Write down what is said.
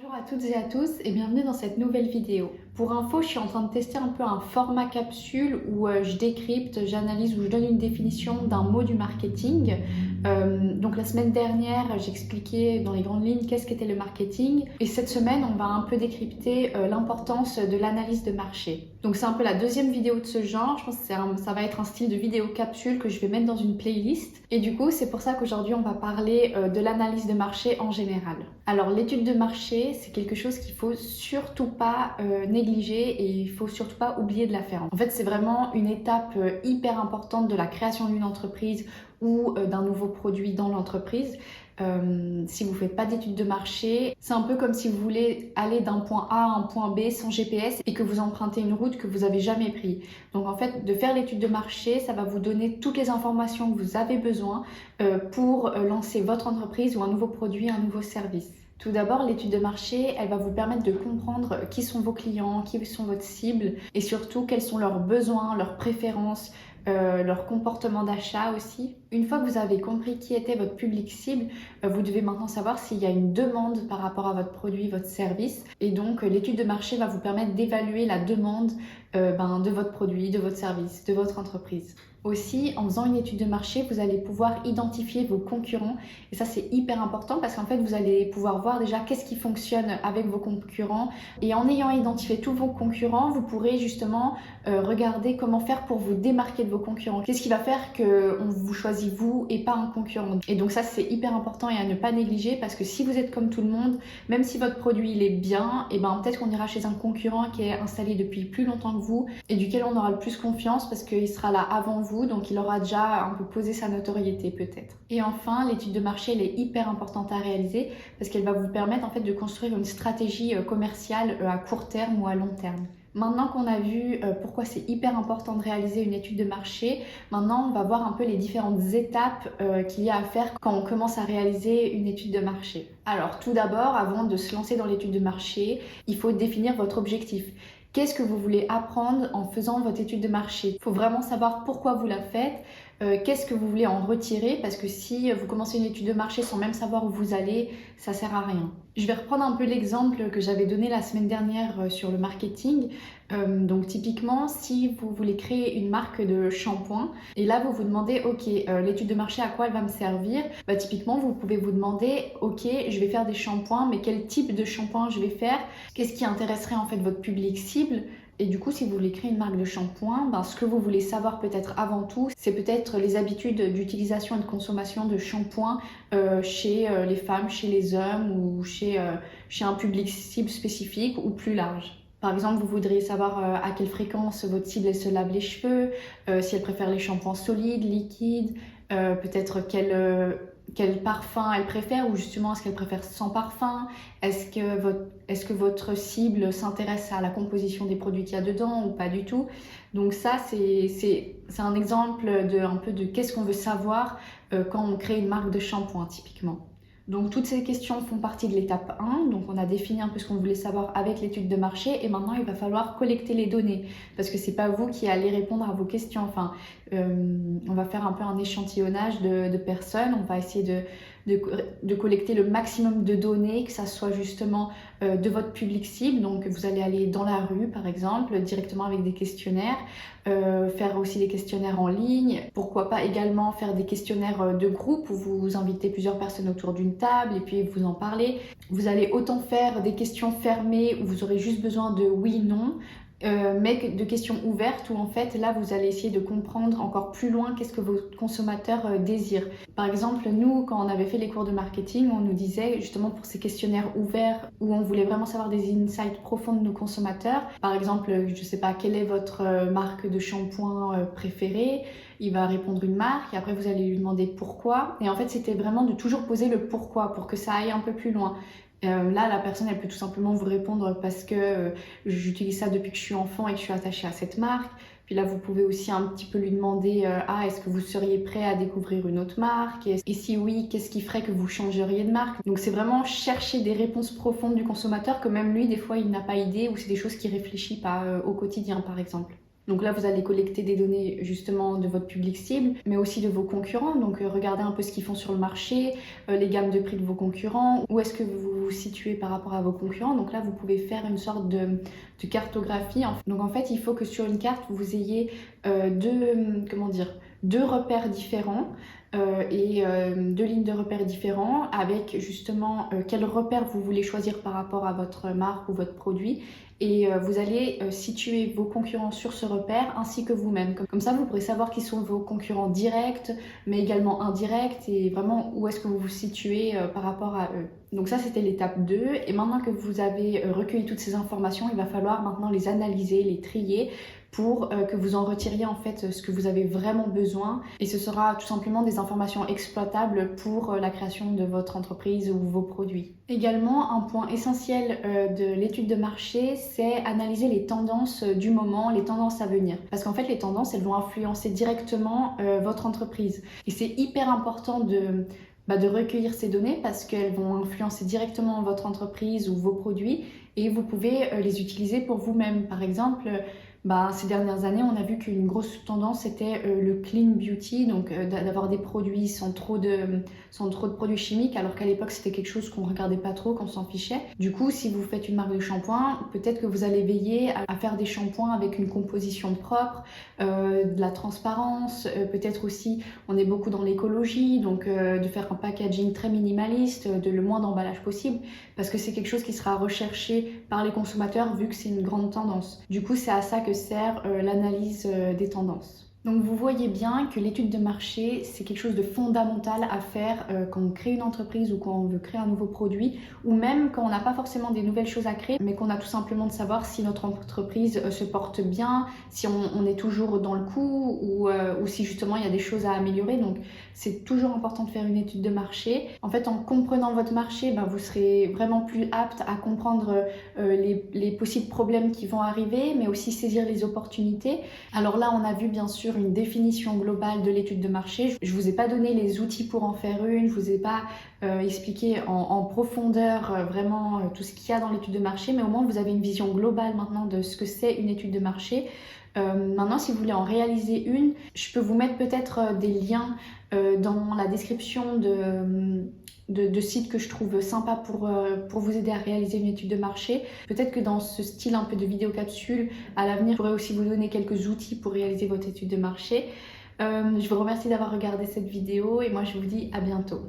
Bonjour à toutes et à tous et bienvenue dans cette nouvelle vidéo. Pour info, je suis en train de tester un peu un format capsule où je décrypte, j'analyse ou je donne une définition d'un mot du marketing. Donc la semaine dernière, j'expliquais dans les grandes lignes qu'est-ce qu'était le marketing et cette semaine, on va un peu décrypter l'importance de l'analyse de marché. Donc c'est un peu la deuxième vidéo de ce genre, je pense que ça va être un style de vidéo capsule que je vais mettre dans une playlist et du coup c'est pour ça qu'aujourd'hui on va parler de l'analyse de marché en général. Alors l'étude de marché, c'est quelque chose qu'il faut surtout pas négliger et il faut surtout pas oublier de la faire. En fait, c'est vraiment une étape hyper importante de la création d'une entreprise ou d'un nouveau produit dans l'entreprise. Si vous ne faites pas d'étude de marché, c'est un peu comme si vous voulez aller d'un point A à un point B sans GPS et que vous empruntez une route que vous n'avez jamais prise. Donc en fait, de faire l'étude de marché, ça va vous donner toutes les informations que vous avez besoin pour lancer votre entreprise ou un nouveau produit, un nouveau service. Tout d'abord, l'étude de marché, elle va vous permettre de comprendre qui sont vos clients, qui sont votre cible et surtout quels sont leurs besoins, leurs préférences, leur comportement d'achat aussi. Une fois que vous avez compris qui était votre public cible, vous devez maintenant savoir s'il y a une demande par rapport à votre produit, votre service. Et donc l'étude de marché va vous permettre d'évaluer la demande de votre produit, de votre service, de votre entreprise. Aussi, en faisant une étude de marché, vous allez pouvoir identifier vos concurrents et ça c'est hyper important parce qu'en fait vous allez pouvoir voir déjà qu'est-ce qui fonctionne avec vos concurrents et en ayant identifié tous vos concurrents, vous pourrez justement regarder comment faire pour vous démarquer de vos concurrents. Qu'est-ce qui va faire qu'on vous choisit vous et pas un concurrent. Et donc ça c'est hyper important et à ne pas négliger parce que si vous êtes comme tout le monde, même si votre produit il est bien, et peut-être qu'on ira chez un concurrent qui est installé depuis plus longtemps que vous et duquel on aura le plus confiance parce qu'il sera là avant vous, donc il aura déjà un peu posé sa notoriété peut-être. Et enfin, l'étude de marché elle est hyper importante à réaliser parce qu'elle va vous permettre en fait de construire une stratégie commerciale à court terme ou à long terme. Maintenant qu'on a vu pourquoi c'est hyper important de réaliser une étude de marché, maintenant on va voir un peu les différentes étapes qu'il y a à faire quand on commence à réaliser une étude de marché. Alors tout d'abord, avant de se lancer dans l'étude de marché, il faut définir votre objectif. Qu'est-ce que vous voulez apprendre en faisant votre étude de marché? Il faut vraiment savoir pourquoi vous la faites, qu'est-ce que vous voulez en retirer parce que si vous commencez une étude de marché sans même savoir où vous allez, ça sert à rien. Je vais reprendre un peu l'exemple que j'avais donné la semaine dernière sur le marketing. Donc typiquement, si vous voulez créer une marque de shampoing et là vous vous demandez ok, l'étude de marché à quoi elle va me servir, typiquement vous pouvez vous demander ok, je vais faire des shampoings mais quel type de shampoing je vais faire, qu'est-ce qui intéresserait en fait votre public cible. Et du coup, si vous voulez créer une marque de shampoing, ce que vous voulez savoir peut-être avant tout, c'est peut-être les habitudes d'utilisation et de consommation de shampoing chez les femmes, chez les hommes ou chez un public cible spécifique ou plus large. Par exemple, vous voudriez savoir à quelle fréquence votre cible elle se lave les cheveux, si elle préfère les shampoings solides, liquides, peut-être quel parfum elle préfère ou justement est-ce qu'elle préfère sans parfum, est-ce que votre cible s'intéresse à la composition des produits qu'il y a dedans ou pas du tout. Donc ça c'est un exemple un peu de qu'est-ce qu'on veut savoir quand on crée une marque de shampoing typiquement. Donc toutes ces questions font partie de l'étape 1, donc on a défini un peu ce qu'on voulait savoir avec l'étude de marché et maintenant il va falloir collecter les données parce que c'est pas vous qui allez répondre à vos questions, on va faire un peu un échantillonnage de personnes, on va essayer de collecter le maximum de données, que ça soit justement de votre public cible, donc vous allez aller dans la rue par exemple, directement avec des questionnaires, faire aussi des questionnaires en ligne, pourquoi pas également faire des questionnaires de groupe où vous invitez plusieurs personnes autour d'une table et puis vous en parlez. Vous allez autant faire des questions fermées où vous aurez juste besoin de oui, non, mais de questions ouvertes où en fait là vous allez essayer de comprendre encore plus loin qu'est-ce que vos consommateurs désirent. Par exemple, nous quand on avait fait les cours de marketing, on nous disait justement pour ces questionnaires ouverts où on voulait vraiment savoir des insights profonds de nos consommateurs, par exemple, je sais pas, quelle est votre marque de shampoing préférée, il va répondre une marque et après vous allez lui demander pourquoi et en fait c'était vraiment de toujours poser le pourquoi pour que ça aille un peu plus loin. Là, la personne, elle peut tout simplement vous répondre parce que j'utilise ça depuis que je suis enfant et que je suis attachée à cette marque. Puis là, vous pouvez aussi un petit peu lui demander est-ce que vous seriez prêt à découvrir une autre marque? Et si oui, qu'est-ce qui ferait que vous changeriez de marque? Donc c'est vraiment chercher des réponses profondes du consommateur que même lui, des fois, il n'a pas idée ou c'est des choses qu'il réfléchit pas au quotidien, par exemple. Donc là, vous allez collecter des données justement de votre public cible, mais aussi de vos concurrents. Donc regardez un peu ce qu'ils font sur le marché, les gammes de prix de vos concurrents, où est-ce que vous vous situez par rapport à vos concurrents. Donc là, vous pouvez faire une sorte de cartographie. Donc en fait, il faut que sur une carte, vous ayez deux repères différents. Deux lignes de repères différents avec justement quel repère vous voulez choisir par rapport à votre marque ou votre produit et vous allez situer vos concurrents sur ce repère ainsi que vous-même. Comme ça, vous pourrez savoir qui sont vos concurrents directs mais également indirects et vraiment où est-ce que vous vous situez par rapport à eux. Donc ça, c'était l'étape 2 et maintenant que vous avez recueilli toutes ces informations, il va falloir maintenant les analyser, les trier pour que vous en retiriez en fait ce que vous avez vraiment besoin et ce sera tout simplement des informations exploitables pour la création de votre entreprise ou vos produits. Également, un point essentiel de l'étude de marché, c'est analyser les tendances du moment, les tendances à venir. Parce qu'en fait, les tendances, elles vont influencer directement votre entreprise. Et c'est hyper important de recueillir ces données parce qu'elles vont influencer directement votre entreprise ou vos produits et vous pouvez les utiliser pour vous-même. Par exemple, ces dernières années, on a vu qu'une grosse tendance était le clean beauty, donc d'avoir des produits sans trop de produits chimiques, alors qu'à l'époque c'était quelque chose qu'on regardait pas trop, qu'on s'en fichait. Du coup, si vous faites une marque de shampoing, peut-être que vous allez veiller à faire des shampoings avec une composition propre, de la transparence, peut-être aussi, on est beaucoup dans l'écologie, donc de faire un packaging très minimaliste, de le moins d'emballage possible, parce que c'est quelque chose qui sera recherché par les consommateurs vu que c'est une grande tendance. Du coup, c'est à ça que sert l'analyse des tendances. Donc vous voyez bien que l'étude de marché, c'est quelque chose de fondamental à faire quand on crée une entreprise ou quand on veut créer un nouveau produit ou même quand on n'a pas forcément des nouvelles choses à créer mais qu'on a tout simplement de savoir si notre entreprise se porte bien, si on est toujours dans le coup ou si justement il y a des choses à améliorer. Donc c'est toujours important de faire une étude de marché. En fait, en comprenant votre marché, vous serez vraiment plus apte à comprendre les possibles problèmes qui vont arriver mais aussi saisir les opportunités. Alors là, on a vu bien sûr une définition globale de l'étude de marché. Je vous ai pas donné les outils pour en faire une, je vous ai pas expliqué en profondeur vraiment tout ce qu'il y a dans l'étude de marché, mais au moins vous avez une vision globale maintenant de ce que c'est une étude de marché. Maintenant, si vous voulez en réaliser une, je peux vous mettre peut-être des liens dans la description de sites que je trouve sympa pour vous aider à réaliser une étude de marché. Peut-être que dans ce style un peu de vidéo capsule, à l'avenir, je pourrais aussi vous donner quelques outils pour réaliser votre étude de marché. Je vous remercie d'avoir regardé cette vidéo et moi je vous dis à bientôt.